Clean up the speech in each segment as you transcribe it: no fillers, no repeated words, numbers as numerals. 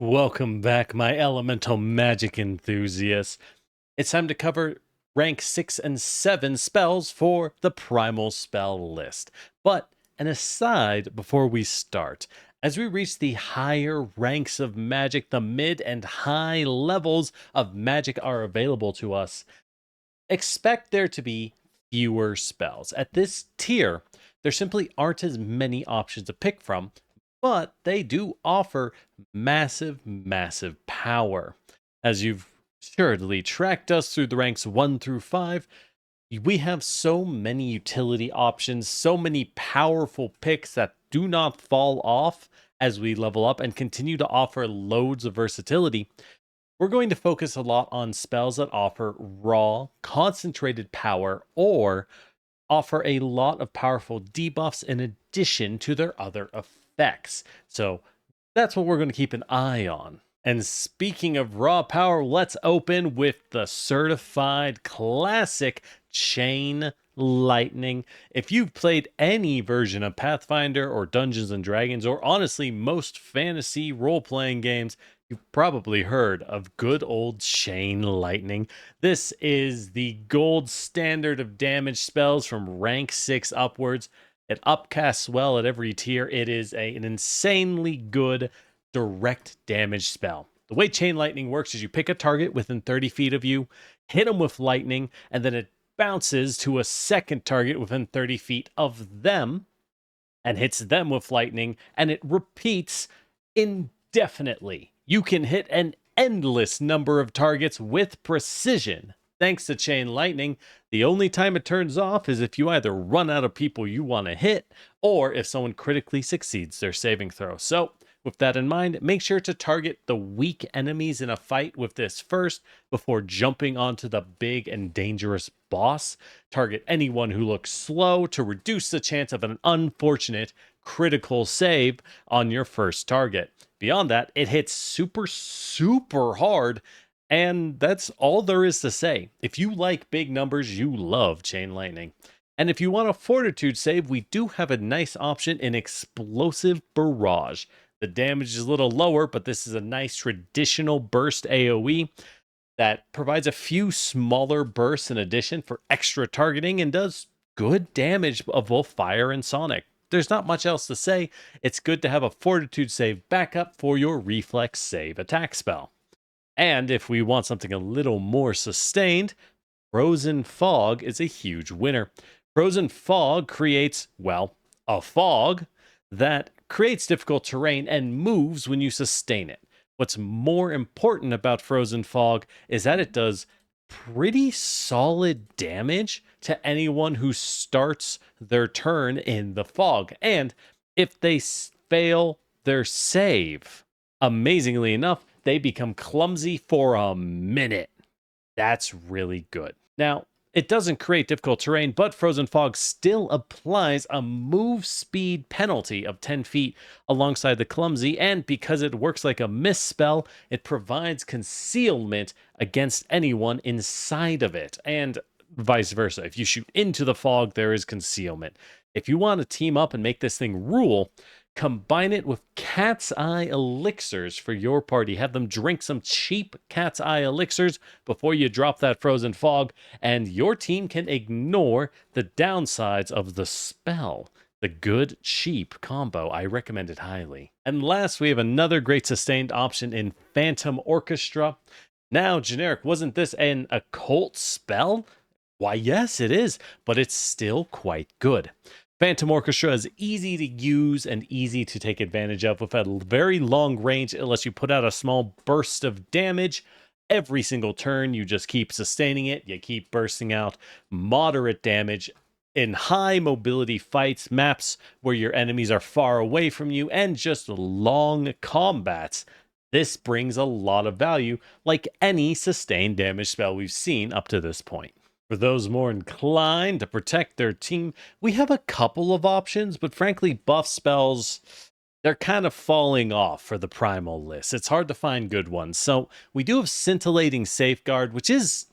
Welcome back, my elemental magic enthusiasts. It's time to cover rank 6 and 7 spells for the Primal spell list. But an aside before we start, as we reach the higher ranks of magic, the mid and high levels of magic are available to us. Expect there to be fewer spells. At this tier, there simply aren't as many options to pick from, but they do offer massive power. As you've assuredly tracked us through the ranks 1 through 5, we have so many utility options, so many powerful picks that do not fall off as we level up and continue to offer loads of versatility. We're going to focus a lot on spells that offer raw, concentrated power or offer a lot of powerful debuffs in addition to their other effects. So that's what we're going to keep an eye on. And speaking of raw power, let's open with the certified classic Chain Lightning. If you've played any version of Pathfinder or Dungeons and Dragons, or honestly most fantasy role-playing games, you've probably heard of good old Chain Lightning. This is the gold standard of damage spells from rank 6 upwards. It upcasts well at every tier. It is an insanely good direct damage spell. The way Chain Lightning works is you pick a target within 30 feet of you, hit them with lightning, and then it bounces to a second target within 30 feet of them and hits them with lightning, and it repeats indefinitely. You can hit an endless number of targets with precision. Thanks to Chain Lightning, the only time it turns off is if you either run out of people you want to hit, or if someone critically succeeds their saving throw. So, with that in mind, make sure to target the weak enemies in a fight with this first before jumping onto the big and dangerous boss. Target anyone who looks slow to reduce the chance of an unfortunate critical save on your first target. Beyond that, it hits super hard, and that's all there is to say. If you like big numbers, you love Chain Lightning. And if you want a fortitude save, we do have a nice option in Explosive Barrage. The damage is a little lower, but this is a nice traditional burst AoE that provides a few smaller bursts in addition for extra targeting and does good damage of both fire and sonic. There's not much else to say. It's good to have a fortitude save backup for your reflex save attack spell. And if we want something a little more sustained, Frozen Fog is a huge winner. Frozen Fog creates, well, a fog that creates difficult terrain and moves when you sustain it. What's more important about Frozen Fog is that it does pretty solid damage to anyone who starts their turn in the fog. And if they fail their save, amazingly enough, they become clumsy for a minute. That's really good. Now, it doesn't create difficult terrain, but Frozen Fog still applies a move speed penalty of 10 feet alongside the clumsy, and because it works like a mist spell, it provides concealment against anyone inside of it, and vice versa. If you shoot into the fog, there is concealment. If you want to team up and make this thing rule, combine it with cat's eye elixirs for your party. Have them drink some cheap cat's eye elixirs before you drop that Frozen Fog, and your team can ignore the downsides of the spell. The good, cheap combo. I recommend it highly. And last, we have another great sustained option in Phantom Orchestra. Now, generic, wasn't this an occult spell? Why, yes, it is, but it's still quite good. Phantom Orchestra is easy to use and easy to take advantage of with a very long range. It lets you put out a small burst of damage every single turn. You just keep sustaining it. You keep bursting out moderate damage in high mobility fights, maps where your enemies are far away from you, and just long combats. This brings a lot of value, like any sustained damage spell we've seen up to this point. For those more inclined to protect their team, we have a couple of options, but frankly, buff spells, they're kind of falling off for the Primal list. It's hard to find good ones. So we do have Scintillating Safeguard, which is,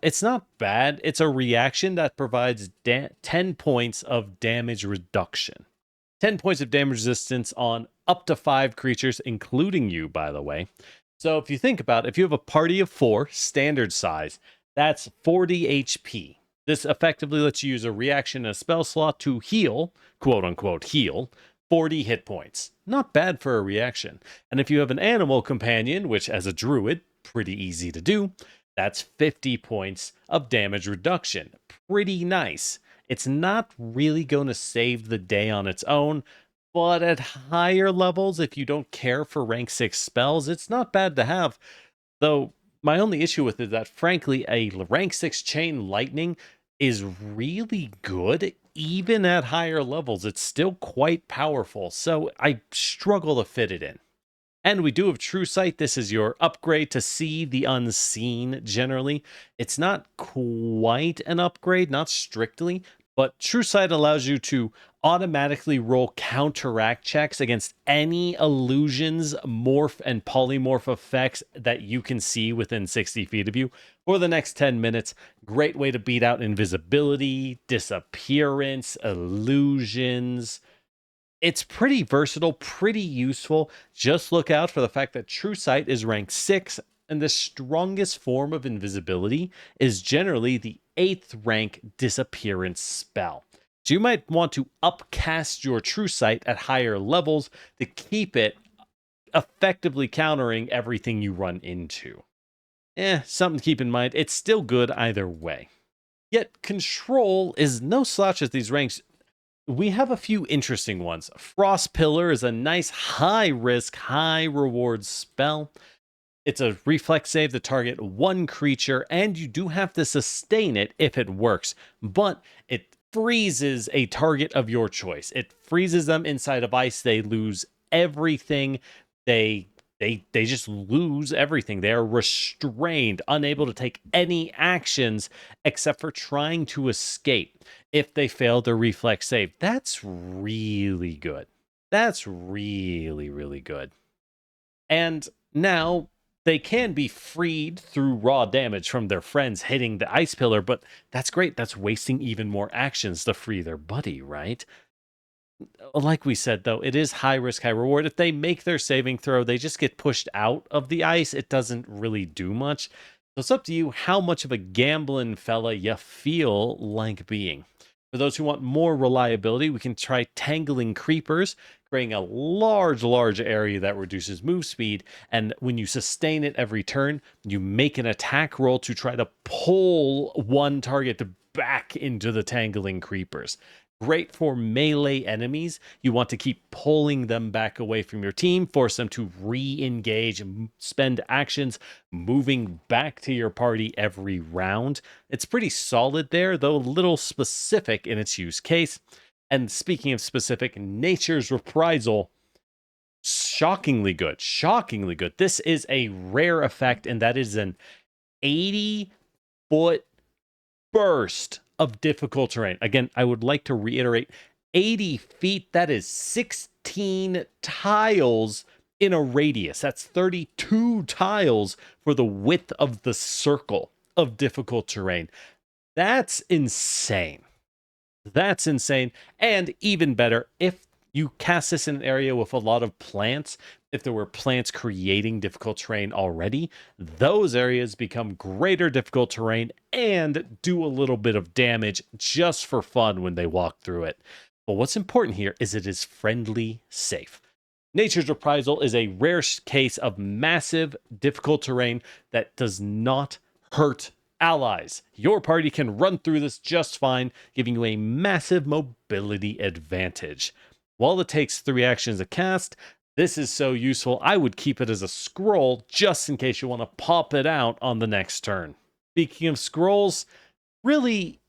it's not bad. It's a reaction that provides 10 points of damage reduction. 10 points of damage resistance on up to 5 creatures, including you, by the way. So if you think about it, if you have a party of 4, standard size, that's 40 HP. This effectively lets you use a reaction and a spell slot to heal, quote unquote heal, 40 hit points. Not bad for a reaction. And if you have an animal companion, which as a druid, pretty easy to do, that's 50 points of damage reduction. Pretty nice. It's not really going to save the day on its own, but at higher levels, if you don't care for rank 6 spells, it's not bad to have. Though, my only issue with it is that, frankly, a rank 6 chain lightning is really good. Even at higher levels, it's still quite powerful, so I struggle to fit it in. And we do have True Sight. This is your upgrade to see the unseen generally. It's not quite an upgrade, not strictly, but True Sight allows you to automatically roll counteract checks against any illusions, morph, and polymorph effects that you can see within 60 feet of you for the next 10 minutes. Great way to beat out invisibility, disappearance, illusions. It's pretty versatile, pretty useful. Just look out for the fact that True Sight is rank 6, and the strongest form of invisibility is generally the 8th rank disappearance spell. So you might want to upcast your True Sight at higher levels to keep it effectively countering everything you run into. Something to keep in mind. It's still good either way. Yet Control is no slouch at these ranks. We have a few interesting ones. Frost Pillar is a nice high risk, high reward spell. It's a reflex save to target one creature, and you do have to sustain it if it works, but it freezes a target of your choice. It freezes them inside of ice. They lose everything. They just lose everything. They are restrained, unable to take any actions except for trying to escape if they fail their reflex save. That's really good. That's really, really good. And now they can be freed through raw damage from their friends hitting the ice pillar, but that's great. That's wasting even more actions to free their buddy, right? Like we said, though, it is high risk, high reward. If they make their saving throw, they just get pushed out of the ice. It doesn't really do much. So it's up to you how much of a gambling fella you feel like being. For those who want more reliability, we can try Tangling Creepers, creating a large area that reduces move speed. And when you sustain it every turn, you make an attack roll to try to pull one target back into the Tangling Creepers. Great for melee enemies. You want to keep pulling them back away from your team, force them to re-engage, spend actions, moving back to your party every round. It's pretty solid there, though a little specific in its use case. And speaking of specific, Nature's Reprisal, shockingly good. Shockingly good. This is a rare effect, and that is an 80-foot burst of difficult terrain. Again, I would like to reiterate, 80 feet, that is 16 tiles in a radius. That's 32 tiles for the width of the circle of difficult terrain. That's insane. That's insane. And even better, if you cast this in an area with a lot of plants, if there were plants creating difficult terrain already, those areas become greater difficult terrain and do a little bit of damage just for fun when they walk through it. But what's important here is it is friendly safe. Nature's Reprisal is a rare case of massive difficult terrain that does not hurt allies. Your party can run through this just fine, giving you a massive mobility advantage. While it takes 3 actions to cast, this is so useful, I would keep it as a scroll just in case you want to pop it out on the next turn. Speaking of scrolls, really,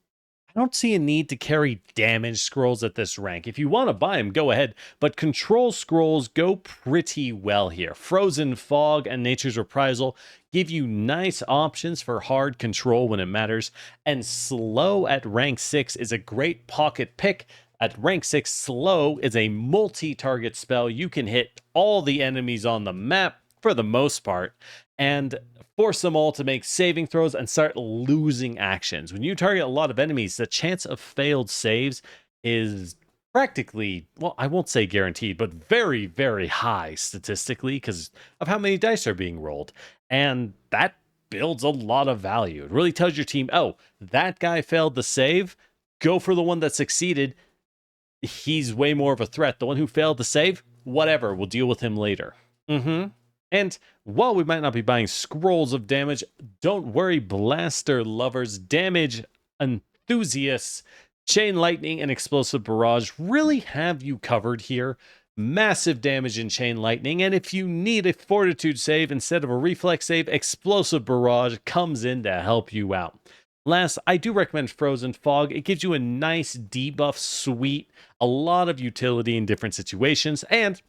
I don't see a need to carry damage scrolls at this rank. If you want to buy them, go ahead, but control scrolls go pretty well here. Frozen Fog and Nature's Reprisal give you nice options for hard control when it matters, and Slow at rank 6 is a great pocket pick. At rank 6, Slow is a multi-target spell. You can hit all the enemies on the map, for the most part, and force them all to make saving throws and start losing actions. When you target a lot of enemies, the chance of failed saves is practically, well, I won't say guaranteed, but very, very high statistically because of how many dice are being rolled. And that builds a lot of value. It really tells your team, oh, that guy failed the save. Go for the one that succeeded. He's way more of a threat. The one who failed to save, whatever, we'll deal with him later. And while we might not be buying scrolls of damage, don't worry, blaster lovers, damage enthusiasts, chain lightning and explosive barrage really have you covered here. Massive damage in chain lightning, and if you need a fortitude save instead of a reflex save, explosive barrage comes in to help you out. Last, I do recommend Frozen Fog. It gives you a nice debuff suite, a lot of utility in different situations, and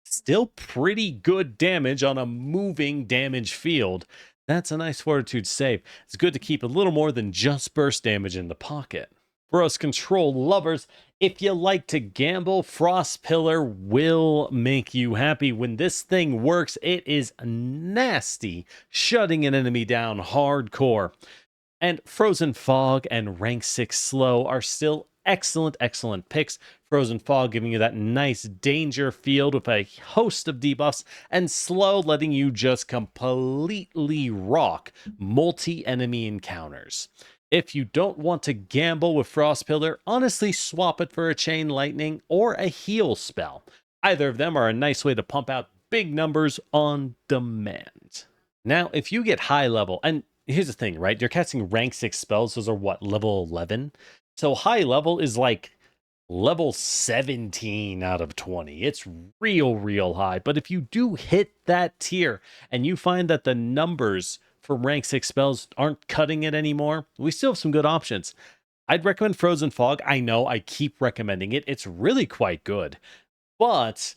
still pretty good damage on a moving damage field. That's a nice fortitude save. It's good to keep a little more than just burst damage in the pocket. For us control lovers, if you like to gamble, Frost Pillar will make you happy. When this thing works, it is nasty, shutting an enemy down hardcore. And Frozen Fog and Rank 6 Slow are still excellent picks. Frozen Fog giving you that nice danger field with a host of debuffs, and Slow letting you just completely rock multi-enemy encounters. If you don't want to gamble with Frost Pillar, honestly swap it for a Chain Lightning or a heal spell. Either of them are a nice way to pump out big numbers on demand. Now, if you get high level, and here's the thing, right? You're casting rank 6 spells. Those are what, level 11? So high level is like level 17 out of 20. It's real high. But if you do hit that tier and you find that the numbers for rank 6 spells aren't cutting it anymore, we still have some good options. I'd recommend Frozen Fog. I know I keep recommending it. It's really quite good. But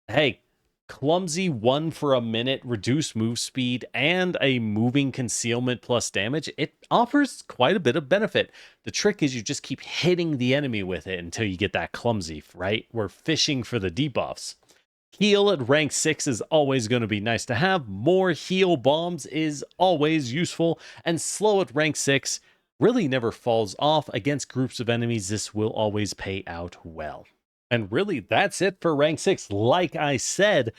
hey, Clumsy 1 for a minute, reduced move speed, and a moving concealment plus damage, it offers quite a bit of benefit. The trick is you just keep hitting the enemy with it until you get that clumsy, right? We're fishing for the debuffs. Heal at rank 6 is always going to be nice to have. More heal bombs is always useful. And slow at rank 6 really never falls off. Against groups of enemies, this will always pay out well. And really, that's it for rank 6. Like I said,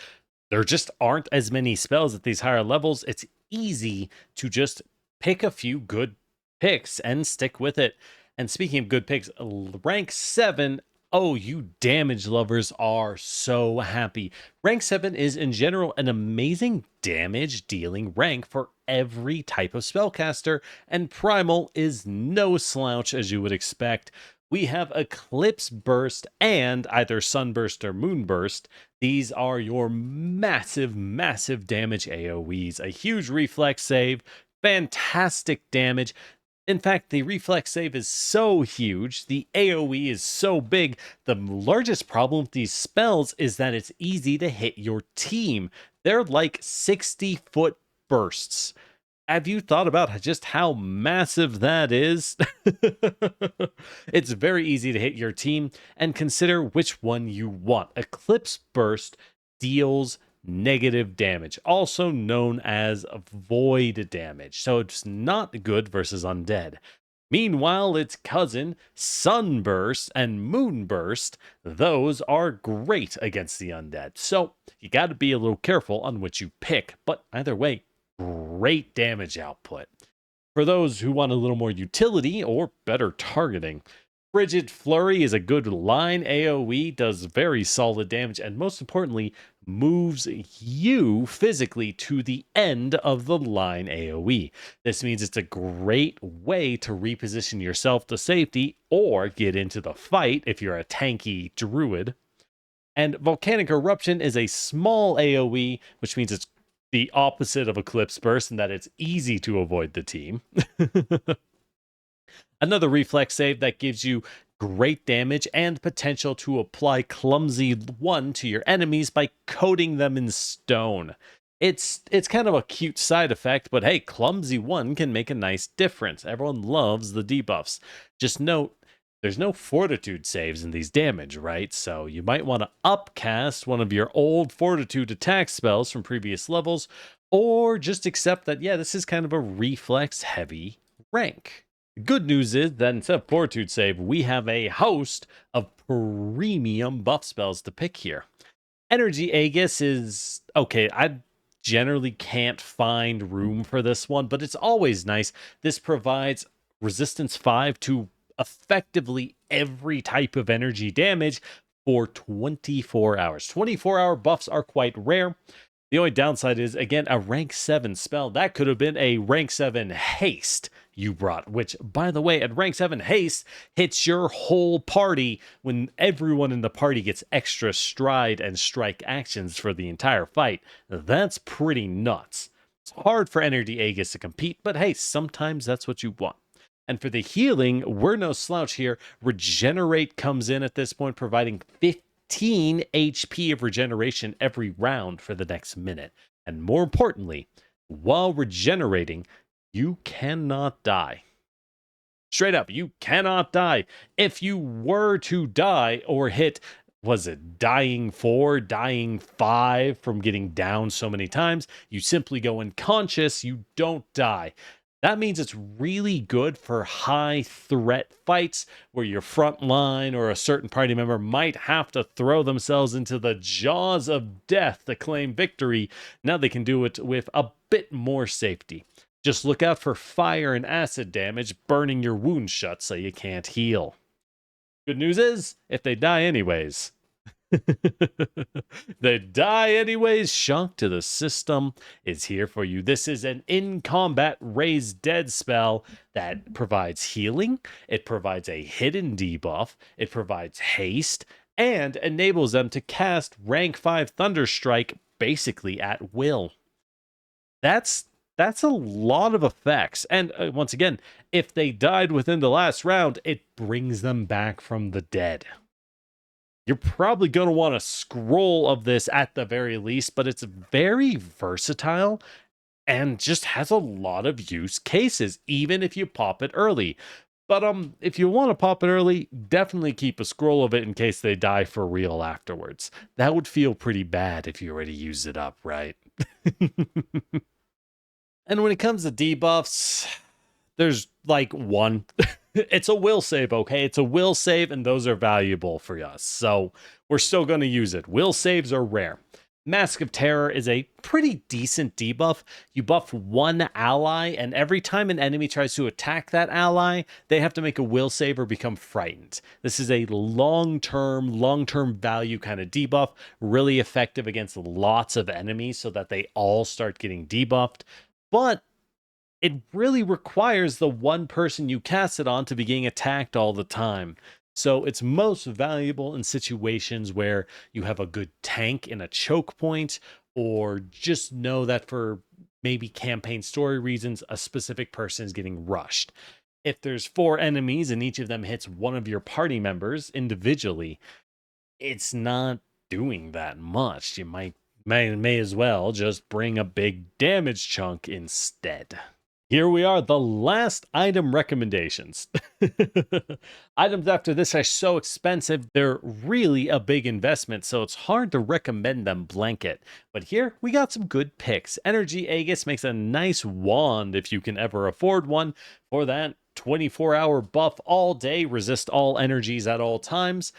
there just aren't as many spells at these higher levels. It's easy to just pick a few good picks and stick with it. And speaking of good picks, rank 7, oh, you damage lovers are so happy. Rank 7 is in general an amazing damage dealing rank for every type of spellcaster, and Primal is no slouch as you would expect. We have Eclipse Burst and either Sunburst or Moonburst. These are your massive damage AoEs. A huge reflex save, fantastic damage. In fact, the reflex save is so huge, the AoE is so big, the largest problem with these spells is that it's easy to hit your team. They're like 60-foot bursts. Have you thought about just how massive that is? It's very easy to hit your team, and consider which one you want. Eclipse Burst deals negative damage, also known as void damage, so it's not good versus undead. Meanwhile, its cousin, Sunburst and Moonburst, those are great against the undead, so you got to be a little careful on which you pick, but either way, great damage output. For those who want a little more utility or better targeting, Frigid Flurry is a good line AoE, does very solid damage, and most importantly, moves you physically to the end of the line AoE. This means it's a great way to reposition yourself to safety or get into the fight if you're a tanky druid. And Volcanic Eruption is a small AoE, which means it's the opposite of Eclipse Burst in that it's easy to avoid the team. Another reflex save that gives you great damage and potential to apply Clumsy 1 to your enemies by coating them in stone. It's kind of a cute side effect, but hey, Clumsy 1 can make a nice difference. Everyone loves the debuffs. Just note, there's no fortitude saves in these damage, right? So you might want to upcast one of your old fortitude attack spells from previous levels, or just accept that, yeah, this is kind of a reflex heavy rank. The good news is that instead of Fortitude Save, we have a host of premium buff spells to pick here. Energy Aegis is okay. I generally can't find room for this one, but it's always nice. This provides resistance 5 to effectively every type of energy damage for 24 hours. 24-hour buffs are quite rare. The only downside is, again, a rank 7 spell. That could have been a rank 7 haste you brought, which, by the way, at rank 7 haste hits your whole party when everyone in the party gets extra stride and strike actions for the entire fight. That's pretty nuts. It's hard for Energy Aegis to compete, but hey, sometimes that's what you want. And for the healing, we're no slouch here. Regenerate comes in at this point, providing 15 HP of regeneration every round for the next minute. And more importantly, while regenerating, you cannot die. Straight up, you cannot die. If you were to die or hit, was it dying 4, dying 5 from getting down so many times, you simply go unconscious, you don't die. That means it's really good for high threat fights where your front line or a certain party member might have to throw themselves into the jaws of death to claim victory. Now they can do it with a bit more safety. Just look out for fire and acid damage burning your wounds shut so you can't heal. Good news is, if they die anyways, they die anyways. Shock to the System is here for you. This is an in-combat raise dead spell that provides healing. It provides a hidden debuff. It provides haste and enables them to cast rank 5 Thunderstrike basically at will. That's a lot of effects. And once again, if they died within the last round, it brings them back from the dead. You're probably going to want a scroll of this at the very least, but it's very versatile and just has a lot of use cases, even if you pop it early. But if you want to pop it early, definitely keep a scroll of it in case they die for real afterwards. That would feel pretty bad if you already used it up, right? And when it comes to debuffs, there's like one. It's a will save, okay? It's a will save, and those are valuable for us. So we're still going to use it. Will saves are rare. Mask of Terror is a pretty decent debuff. You buff one ally, and every time an enemy tries to attack that ally, they have to make a will save or become frightened. This is a long-term value kind of debuff, really effective against lots of enemies so that they all start getting debuffed. But it really requires the one person you cast it on to be getting attacked all the time. So it's most valuable in situations where you have a good tank in a choke point, or just know that for maybe campaign story reasons, a specific person is getting rushed. If there's 4 enemies and each of them hits one of your party members individually, it's not doing that much. You may as well just bring a big damage chunk instead. Here we are, the last item recommendations. Items after this are so expensive, they're really a big investment, so it's hard to recommend them blanket. But here, we got some good picks. Energy Aegis makes a nice wand if you can ever afford one. For that 24-hour buff all day, resist all energies at all times.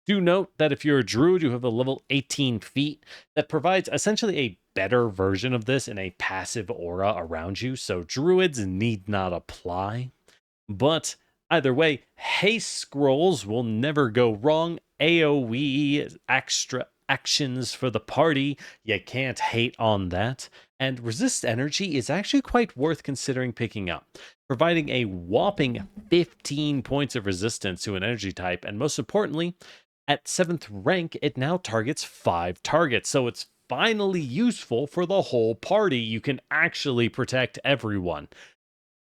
Do note that if you're a druid, you have a level 18 feat that provides essentially a better version of this in a passive aura around you, so druids need not apply. But either way, haste scrolls will never go wrong. AoE extra actions for the party, you can't hate on that. And resist energy is actually quite worth considering picking up, providing a whopping 15 points of resistance to an energy type, and most importantly, at 7th rank, it now targets 5 targets, so it's finally useful for the whole party. You can actually protect everyone.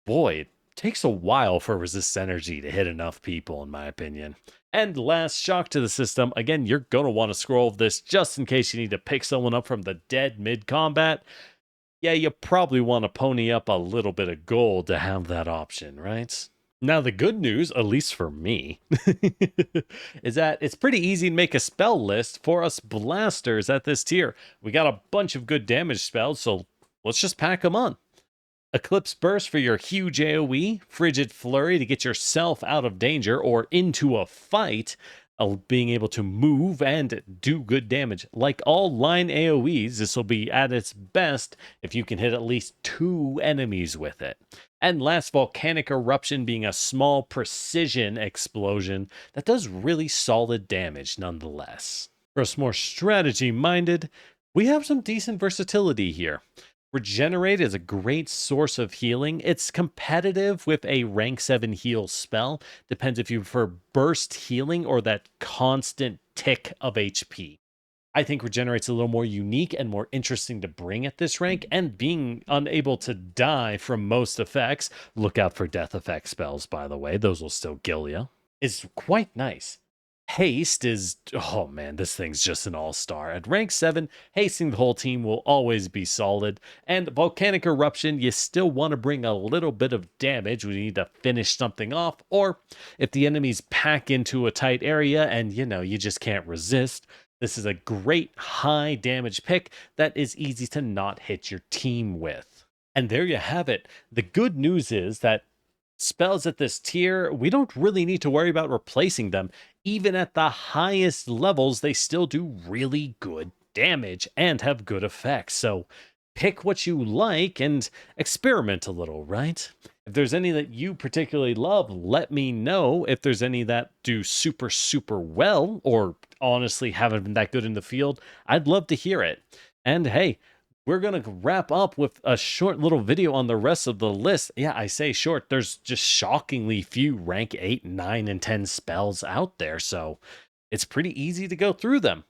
Boy, it takes a while for resist energy to hit enough people, in my opinion. And last, shock to the system. Again, you're going to want to scroll this just in case you need to pick someone up from the dead mid-combat. Yeah, you probably want to pony up a little bit of gold to have that option, right? Now, the good news, at least for me, is that it's pretty easy to make a spell list for us blasters at this tier. We got a bunch of good damage spells, so let's just pack them on. Eclipse Burst for your huge AoE, Frigid Flurry to get yourself out of danger or into a fight, being able to move and do good damage. Like all line AoEs, this will be at its best if you can hit at least 2 enemies with it. And last, Volcanic Eruption being a small precision explosion that does really solid damage nonetheless. For us more strategy minded, we have some decent versatility here. Regenerate is a great source of healing. It's competitive with a rank 7 heal spell. Depends if you prefer burst healing or that constant tick of HP. I think Regenerate's a little more unique and more interesting to bring at this rank, and being unable to die from most effects, look out for death effect spells, by the way, those will still kill you, is quite nice. Haste is, oh man, this thing's just an all-star. At rank 7, hasting the whole team will always be solid. And Volcanic Eruption, you still want to bring a little bit of damage when you need to finish something off, or if the enemies pack into a tight area and, you just can't resist, this is a great high damage pick that is easy to not hit your team with. And there you have it. The good news is that spells at this tier, we don't really need to worry about replacing them. Even at the highest levels, they still do really good damage and have good effects. So pick what you like and experiment a little, right? If there's any that you particularly love, let me know. If there's any that do super, super well, or honestly haven't been that good in the field, I'd love to hear it. And hey, we're going to wrap up with a short little video on the rest of the list. Yeah, I say short. There's just shockingly few rank 8, 9, and 10 spells out there, so it's pretty easy to go through them.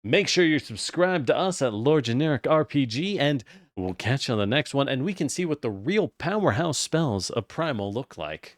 Make sure you're subscribed to us at Lord Generic RPG, and we'll catch you on the next one, and we can see what the real powerhouse spells of Primal look like.